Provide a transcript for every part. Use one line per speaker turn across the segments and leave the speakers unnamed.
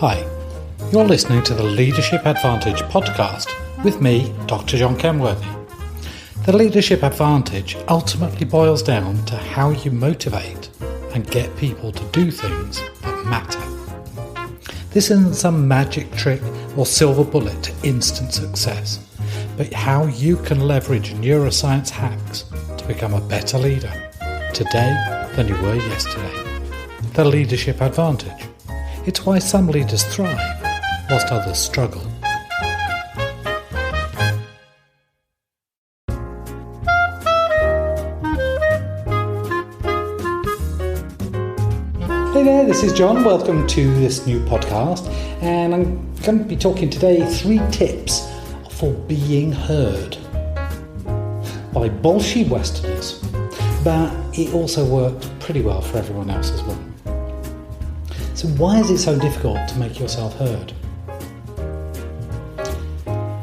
Hi, you're listening to the Leadership Advantage podcast with me, Dr. John Kenworthy. The Leadership Advantage ultimately boils down to how you motivate and get people to do things that matter. This isn't some magic trick or silver bullet to instant success, but how you can leverage neuroscience hacks to become a better leader today than you were yesterday. The Leadership Advantage. It's why some leaders thrive whilst others struggle. Hey there, this is John. Welcome to this new podcast, and I'm going to be talking today 3 tips for being heard by bolshy Westerners, but it also worked pretty well for everyone else as well. So why is it so difficult to make yourself heard?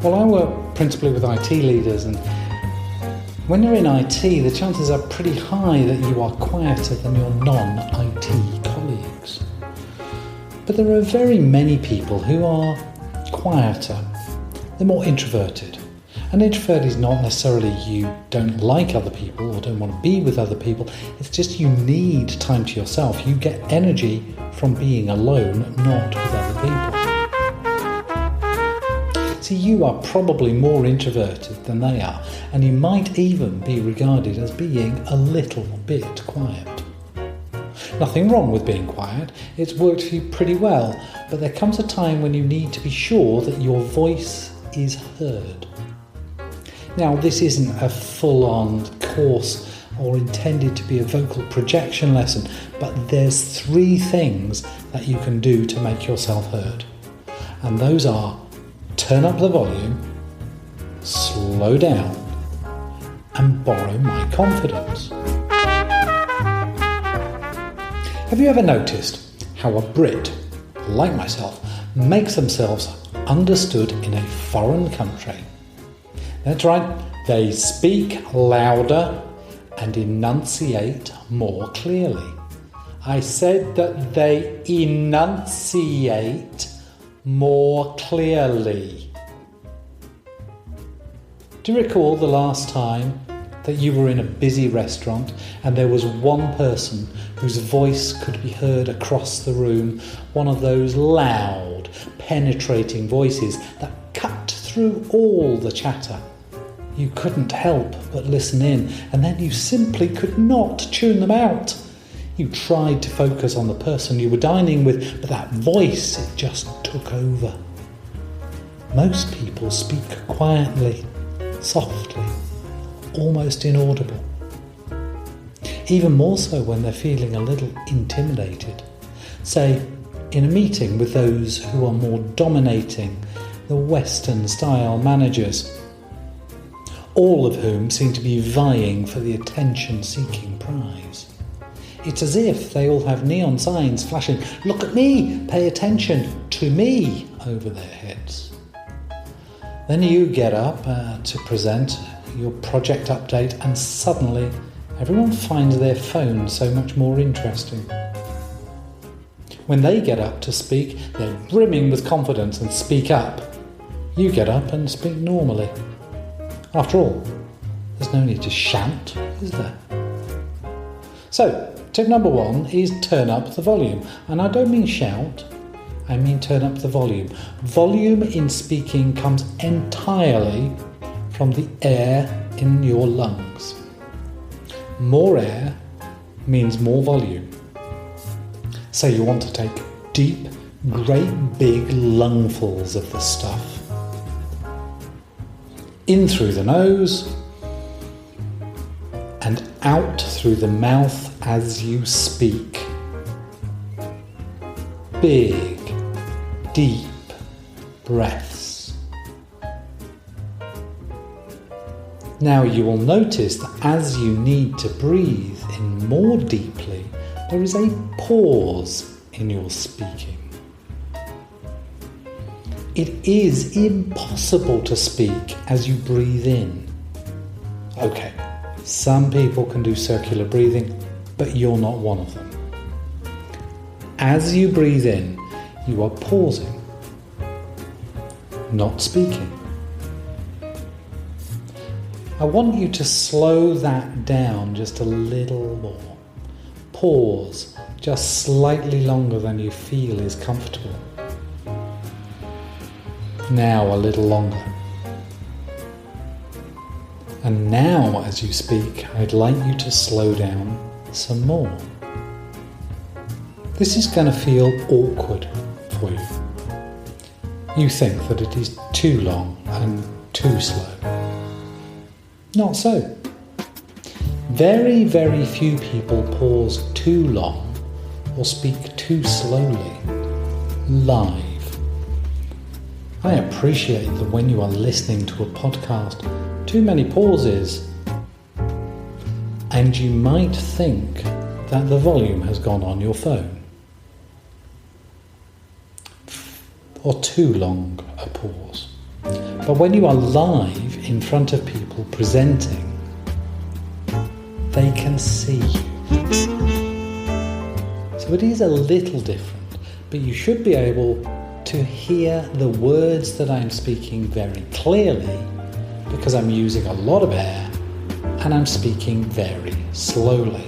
Well, I work principally with IT leaders, and when you're in IT, the chances are pretty high that you are quieter than your non-IT colleagues. But there are very many people who are quieter. They're more introverted. An introvert is not necessarily you don't like other people or don't want to be with other people. It's just you need time to yourself. You get energy from being alone, not with other people. See, you are probably more introverted than they are, and you might even be regarded as being a little bit quiet. Nothing wrong with being quiet. It's worked for you pretty well, but there comes a time when you need to be sure that your voice is heard. Now, this isn't a full-on course or intended to be a vocal projection lesson, but there's 3 things that you can do to make yourself heard. And those are: turn up the volume, slow down, and borrow my confidence. Have you ever noticed how a Brit, like myself, makes themselves understood in a foreign country? That's right, they speak louder and enunciate more clearly. I said that they enunciate more clearly. Do you recall the last time that you were in a busy restaurant and there was one person whose voice could be heard across the room, one of those loud, penetrating voices that cut through all the chatter? You couldn't help but listen in, and then you simply could not tune them out. You tried to focus on the person you were dining with, but that voice, it just took over. Most people speak quietly, softly, almost inaudible. Even more so when they're feeling a little intimidated. Say, in a meeting with those who are more dominating, the Western-style managers, all of whom seem to be vying for the attention-seeking prize. It's as if they all have neon signs flashing, "Look at me, pay attention to me," over their heads. Then you get up to present your project update, and suddenly everyone finds their phone so much more interesting. When they get up to speak, they're brimming with confidence and speak up. You get up and speak normally. After all, there's no need to shout, is there? So, tip number 1 is turn up the volume. And I don't mean shout, I mean turn up the volume. Volume in speaking comes entirely from the air in your lungs. More air means more volume. So you want to take deep, great big lungfuls of the stuff. In through the nose and out through the mouth as you speak. Big, deep breaths. Now you will notice that as you need to breathe in more deeply, there is a pause in your speaking. It is impossible to speak as you breathe in. Okay, some people can do circular breathing, but you're not one of them. As you breathe in, you are pausing, not speaking. I want you to slow that down just a little more. Pause just slightly longer than you feel is comfortable. Now a little longer. And now as you speak, I'd like you to slow down some more. This is going to feel awkward for you. You think that it is too long and too slow. Not so. Very, very few people pause too long or speak too slowly, live. I appreciate that when you are listening to a podcast, too many pauses, and you might think that the volume has gone on your phone, or too long a pause. But when you are live in front of people presenting, they can see you. So it is a little different, but you should be able to hear the words that I'm speaking very clearly because I'm using a lot of air and I'm speaking very slowly.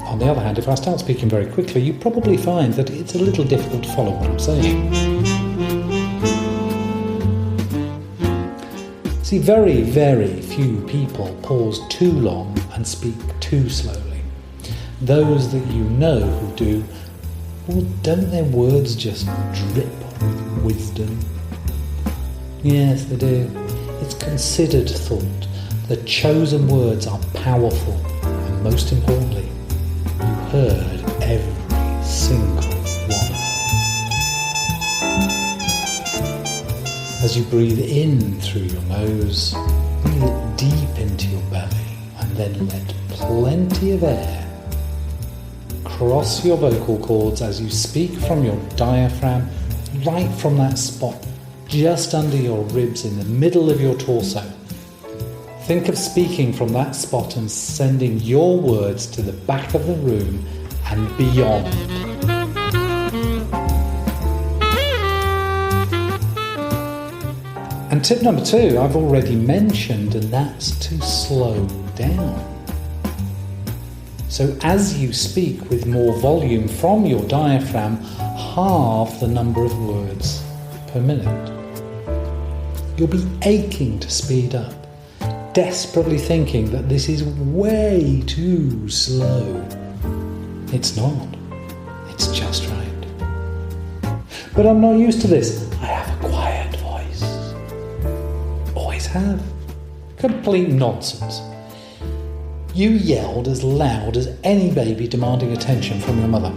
On the other hand, if I start speaking very quickly, you probably find that it's a little difficult to follow what I'm saying. See, very, very few people pause too long and speak too slowly. Those that you know who do, well, don't their words just drip with wisdom? Yes, they do. It's considered thought. The chosen words are powerful, and most importantly, you heard every single one. As you breathe in through your nose, breathe it deep into your belly, and then let plenty of air cross your vocal cords as you speak from your diaphragm, right from that spot just under your ribs in the middle of your torso. Think of speaking from that spot and sending your words to the back of the room and beyond. And tip number 2, I've already mentioned, and that's to slow down. So as you speak with more volume from your diaphragm, halve the number of words per minute. You'll be aching to speed up, desperately thinking that this is way too slow. It's not. It's just right. But I'm not used to this. I have a quiet voice. Always have. Complete nonsense. You yelled as loud as any baby demanding attention from your mother.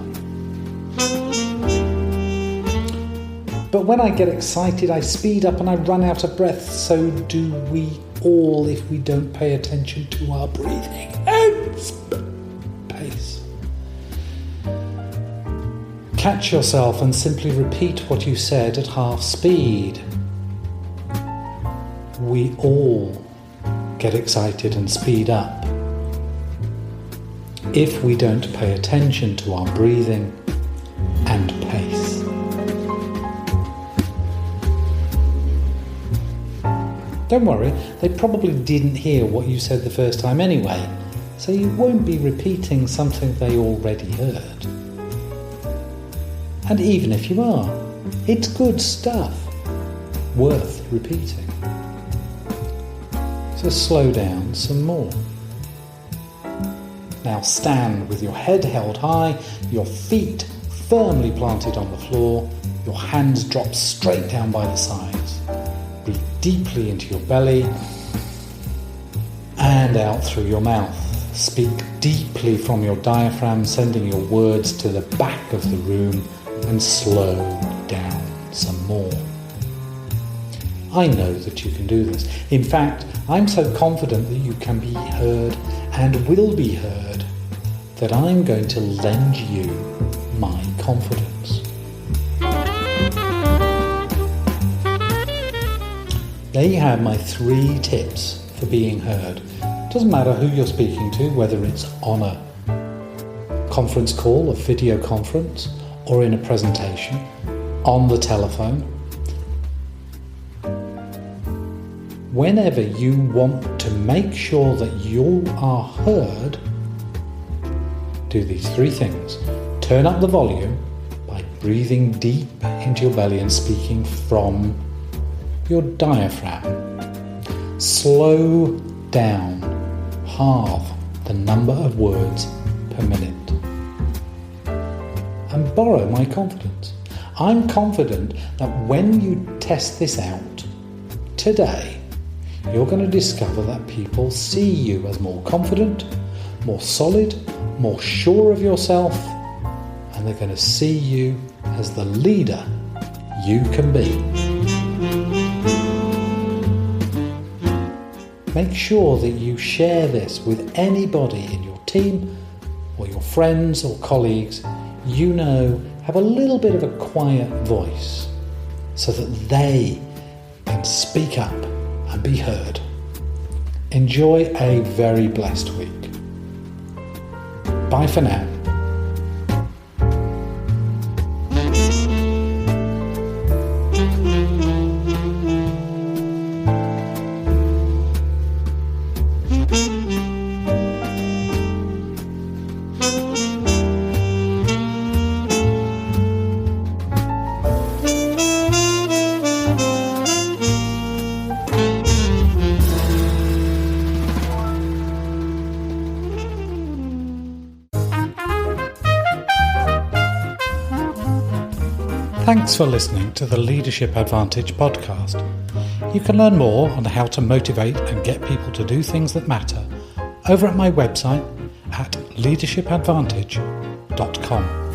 But when I get excited, I speed up and I run out of breath. So do we all if we don't pay attention to our breathing and pace. Catch yourself and simply repeat what you said at half speed. We all get excited and speed up if we don't pay attention to our breathing and pace. Don't worry, they probably didn't hear what you said the first time anyway, so you won't be repeating something they already heard. And even if you are, it's good stuff, worth repeating. So slow down some more. Now stand with your head held high, your feet firmly planted on the floor, your hands drop straight down by the sides. Breathe deeply into your belly and out through your mouth. Speak deeply from your diaphragm, sending your words to the back of the room, and slow down some more. I know that you can do this. In fact, I'm so confident that you can be heard and will be heard that I'm going to lend you my confidence. There you have my 3 tips for being heard. Doesn't matter who you're speaking to, whether it's on a conference call, a video conference, or in a presentation, on the telephone. Whenever you want to make sure that you are heard, do these 3 things. Turn up the volume by breathing deep into your belly and speaking from your diaphragm. Slow down, halve the number of words per minute. And borrow my confidence. I'm confident that when you test this out today, you're going to discover that people see you as more confident, more solid, more sure of yourself, and they're going to see you as the leader you can be. Make sure that you share this with anybody in your team or your friends or colleagues you know have a little bit of a quiet voice, so that they can speak up and be heard. Enjoy a very blessed week. Bye for now. Thanks for listening to the Leadership Advantage podcast. You can learn more on how to motivate and get people to do things that matter over at my website at leadershipadvantage.com.